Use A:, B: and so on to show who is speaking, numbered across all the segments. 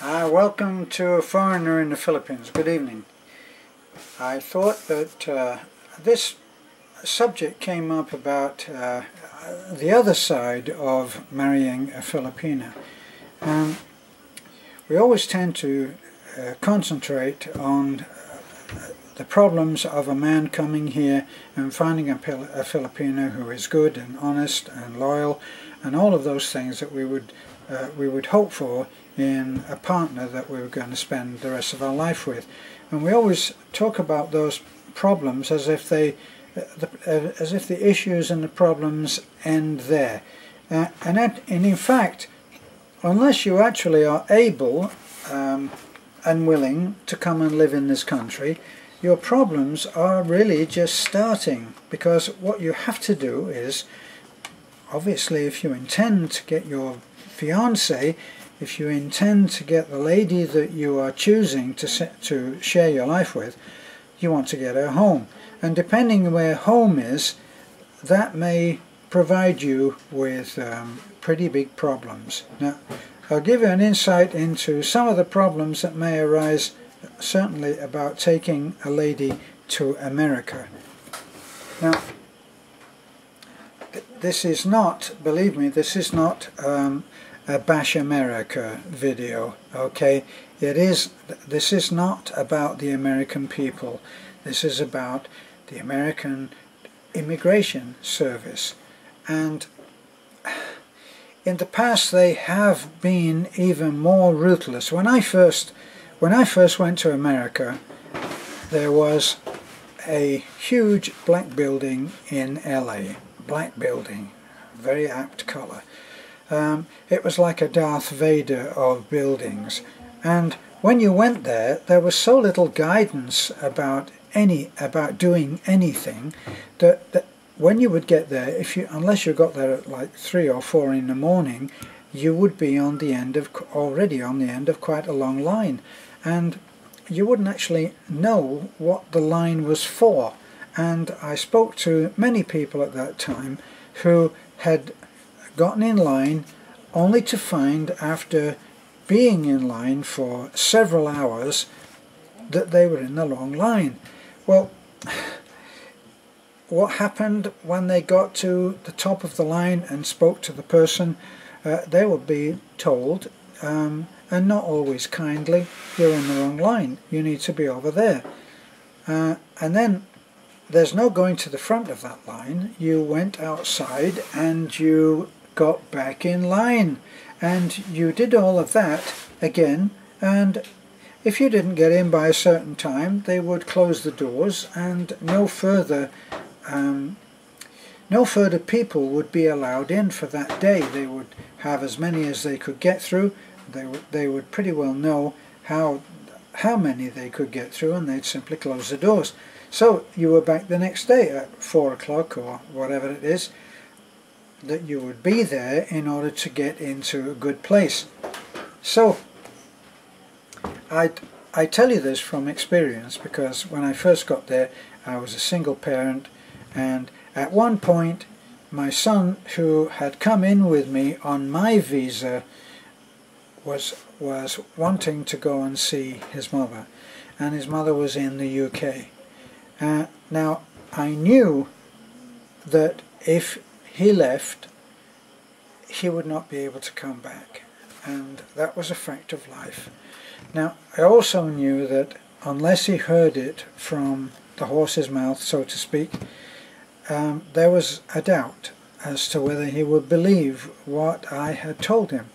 A: Welcome to a foreigner in the Philippines. Good evening. I thought that this subject came up about the other side of marrying a Filipina. We always tend to concentrate on the problems of a man coming here and finding a Filipino who is good and honest and loyal and all of those things that we would hope for in a partner that we were going to spend the rest of our life with. And we always talk about those problems as if the issues and the problems end there. And in fact, unless you actually are able and willing to come and live in this country, your problems are really just starting, because what you have to do is, obviously, if you intend to get your fiancé, if you intend to get the lady that you are choosing to share your life with, you want to get her home. And depending where home is, that may provide you with pretty big problems. Now, I'll give you an insight into some of the problems that may arise, certainly about taking a lady to America. Now, this is not, believe me, this is not a Bash America video, okay? This is not about the American people. This is about the American Immigration Service. And in the past they have been even more ruthless. When I first went to America, there was a huge black building in LA. Black building, very apt color. It was like a Darth Vader of buildings, and when you went there, there was so little guidance about doing anything that when you would get there, unless you got there at like 3 or 4 in the morning, you would be already on the end of quite a long line, and you wouldn't actually know what the line was for. And I spoke to many people at that time who had gotten in line only to find, after being in line for several hours, that they were in the long line. Well, what happened when they got to the top of the line and spoke to the person? They would be told, and not always kindly, you're in the wrong line, you need to be over there. And then there's no going to the front of that line. You went outside and you got back in line, and you did all of that again, and if you didn't get in by a certain time, they would close the doors, and no further people would be allowed in for that day. They would have as many as they could get through. They would pretty well know how many they could get through, and they'd simply close the doors. So you were back the next day at 4 o'clock or whatever it is that you would be there in order to get into a good place. So I tell you this from experience, because when I first got there, I was a single parent, and at one point my son, who had come in with me on my visa, was wanting to go and see his mother, and his mother was in the UK. Now, I knew that if he left, he would not be able to come back, and that was a fact of life. Now, I also knew that unless he heard it from the horse's mouth, so to speak, there was a doubt as to whether he would believe what I had told him.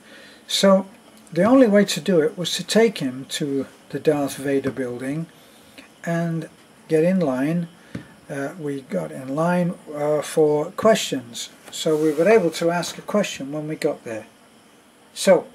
A: So the only way to do it was to take him to the Darth Vader building and get in line. We got in line for questions, so we were able to ask a question when we got there. So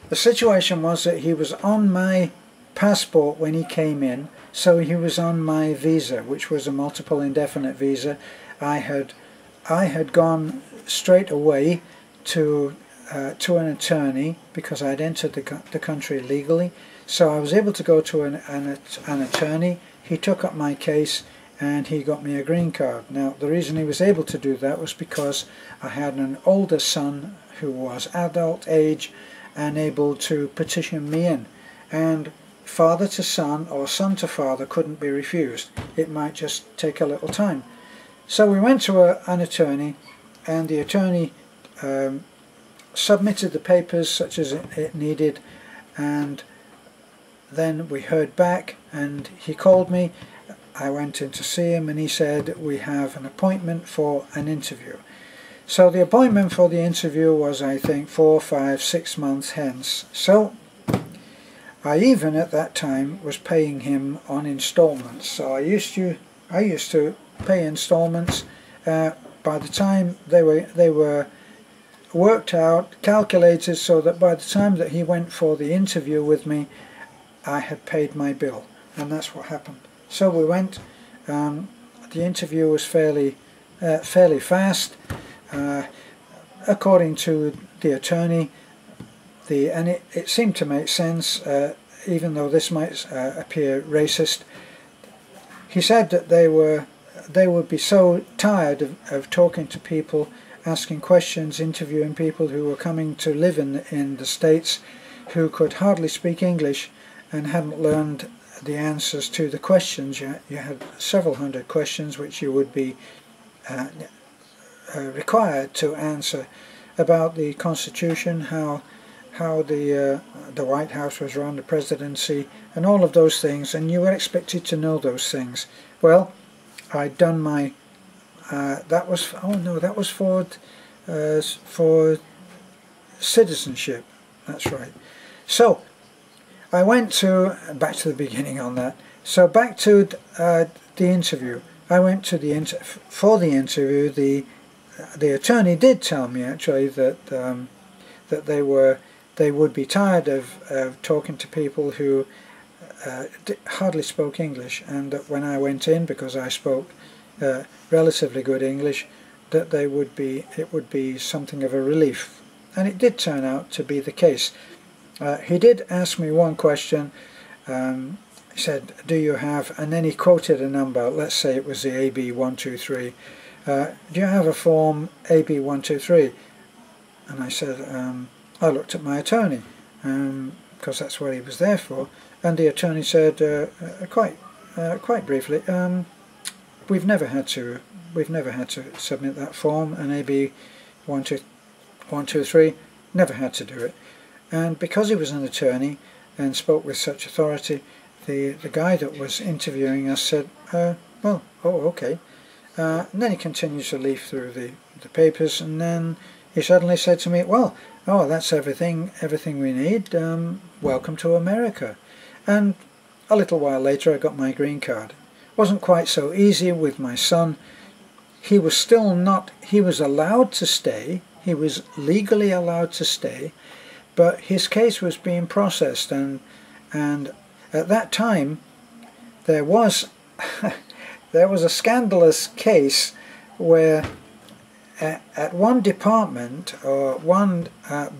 A: the situation was that he was on my passport when he came in, so he was on my visa, which was a multiple indefinite visa. I had gone straight away to an attorney, because I had entered the country legally, so I was able to go to an attorney. He took up my case and he got me a green card. Now, the reason he was able to do that was because I had an older son who was adult age, and able to petition me in. And father to son or son to father couldn't be refused. It might just take a little time. So we went to an attorney, and the attorney submitted the papers such as it needed, and then we heard back, and he called me. I went in to see him, and he said, we have an appointment for an interview. So the appointment for the interview was, I think, 4, 5, 6 months hence. So I even at that time was paying him on installments. So I used to pay installments. By the time they were worked out, calculated, so that by the time that he went for the interview with me, I had paid my bill, and that's what happened. So we went. The interview was fairly fast, according to the attorney. And it seemed to make sense, even though this might appear racist. He said that they would be so tired of talking to people, asking questions, interviewing people who were coming to live in the States, who could hardly speak English and hadn't learned the answers to the questions. You had several hundred questions which you would be required to answer about the Constitution, how the White House was run, the presidency, and all of those things, and you were expected to know those things. Well, I'd done my that was for citizenship. That's right. So I went back to the beginning on that. So back to the interview. I went to for the interview. The attorney did tell me actually that that they would be tired of talking to people who hardly spoke English, and that when I went in, because I spoke relatively good English, that it would be something of a relief, and it did turn out to be the case. He did ask me one question. He said, "Do you have?" And then he quoted a number. Let's say it was the AB 123. Do you have a form AB 123? And I said, I looked at my attorney, because that's what he was there for. And the attorney said, quite briefly, we've never had to submit that form, and AB 123 never had to do it. And because he was an attorney and spoke with such authority, the guy that was interviewing us said, well, oh, okay. And then he continued to leaf through the papers, and then he suddenly said to me, well, oh, that's everything we need. Welcome to America. And a little while later I got my green card. Wasn't quite so easy with my son. He was still not, he was allowed to stay, he was legally allowed to stay, but his case was being processed, and at that time there was there was a scandalous case where at one department or one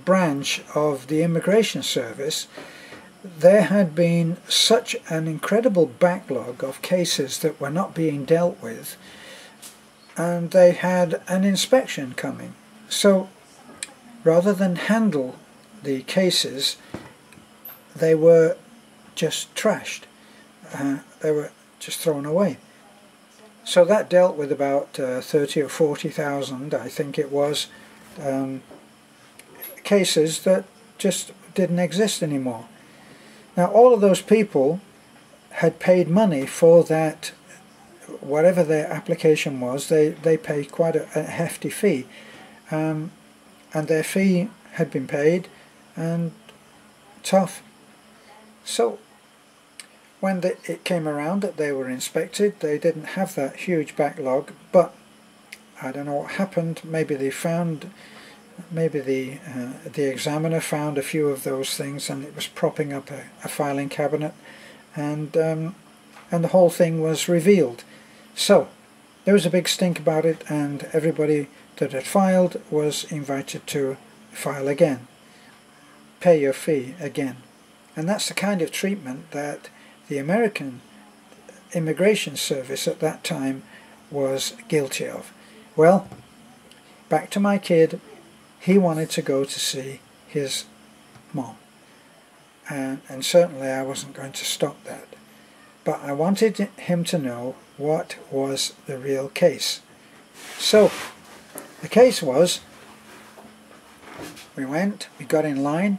A: branch of the Immigration Service, there had been such an incredible backlog of cases that were not being dealt with, and they had an inspection coming. So rather than handle the cases, they were just trashed. They were just thrown away. So that dealt with about 30 or 40,000, I think it was, cases that just didn't exist anymore. Now all of those people had paid money for that, whatever their application was. They paid quite a hefty fee, and their fee had been paid, and tough. So when it came around that they were inspected, they didn't have that huge backlog, but I don't know what happened. Maybe they found, maybe the examiner found a few of those things, and it was propping up a filing cabinet, and the whole thing was revealed. So there was a big stink about it, and everybody that had filed was invited to file again, pay your fee again. And that's the kind of treatment that the American Immigration Service at that time was guilty of. Well, back to my kid. He wanted to go to see his Mom. And certainly I wasn't going to stop that. But I wanted him to know what was the real case. So the case was, we got in line,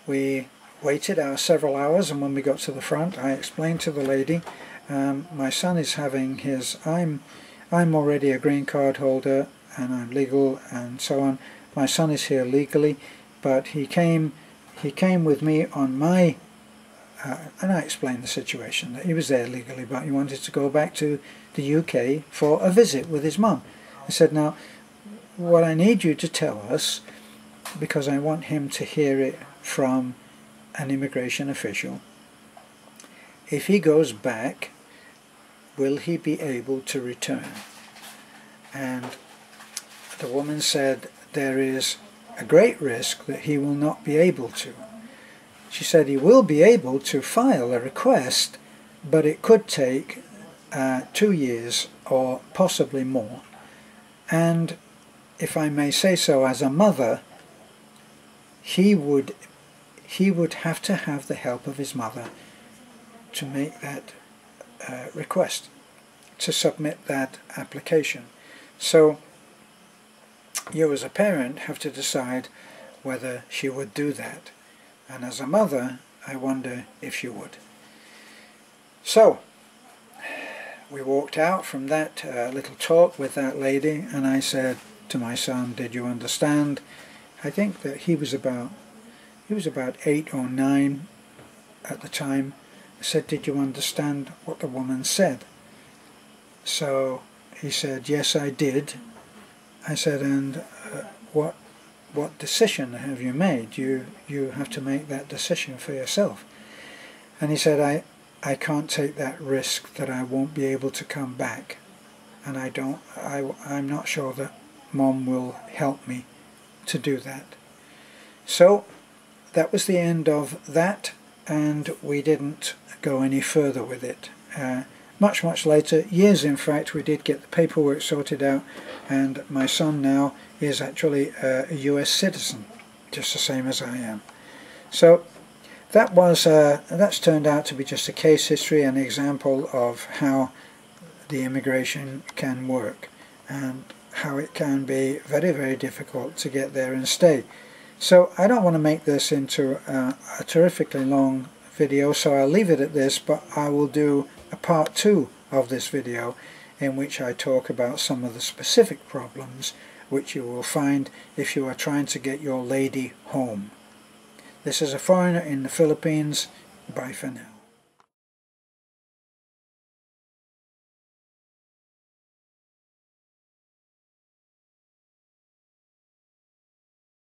A: we waited our several hours, and when we got to the front I explained to the lady, my son is having his, I'm already a green card holder and I'm legal and so on. My son is here legally, but he came with me on my, and I explained the situation, that he was there legally but he wanted to go back to the UK for a visit with his mum. I said, now what I need you to tell us, because I want him to hear it from an immigration official, if he goes back, will he be able to return? And the woman said there is a great risk that he will not be able to. She said he will be able to file a request, but it could take 2 years or possibly more. And if I may say so, as a mother, he would have to have the help of his mother to make that request, to submit that application. So you as a parent have to decide whether she would do that. And as a mother, I wonder if she would. So we walked out from that little talk with that lady, and I said to my son, did you understand? I think that he was about 8 or 9 at the time. I said, did you understand what the woman said? So he said, yes, I did. I said, and what decision have you made? You have to make that decision for yourself. And he said, I can't take that risk that I won't be able to come back, and I'm not sure that Mom will help me to do that. So that was the end of that, and we didn't go any further with it. Much later, years in fact, we did get the paperwork sorted out, and my son now is actually a US citizen, just the same as I am. So that was that's turned out to be just a case history, an example of how the immigration can work and how it can be very, very difficult to get there and stay. So I don't want to make this into a terrifically long video, so I'll leave it at this, but I will do a part 2 of this video in which I talk about some of the specific problems which you will find if you are trying to get your lady home. This is A Foreigner in the Philippines. Bye for now.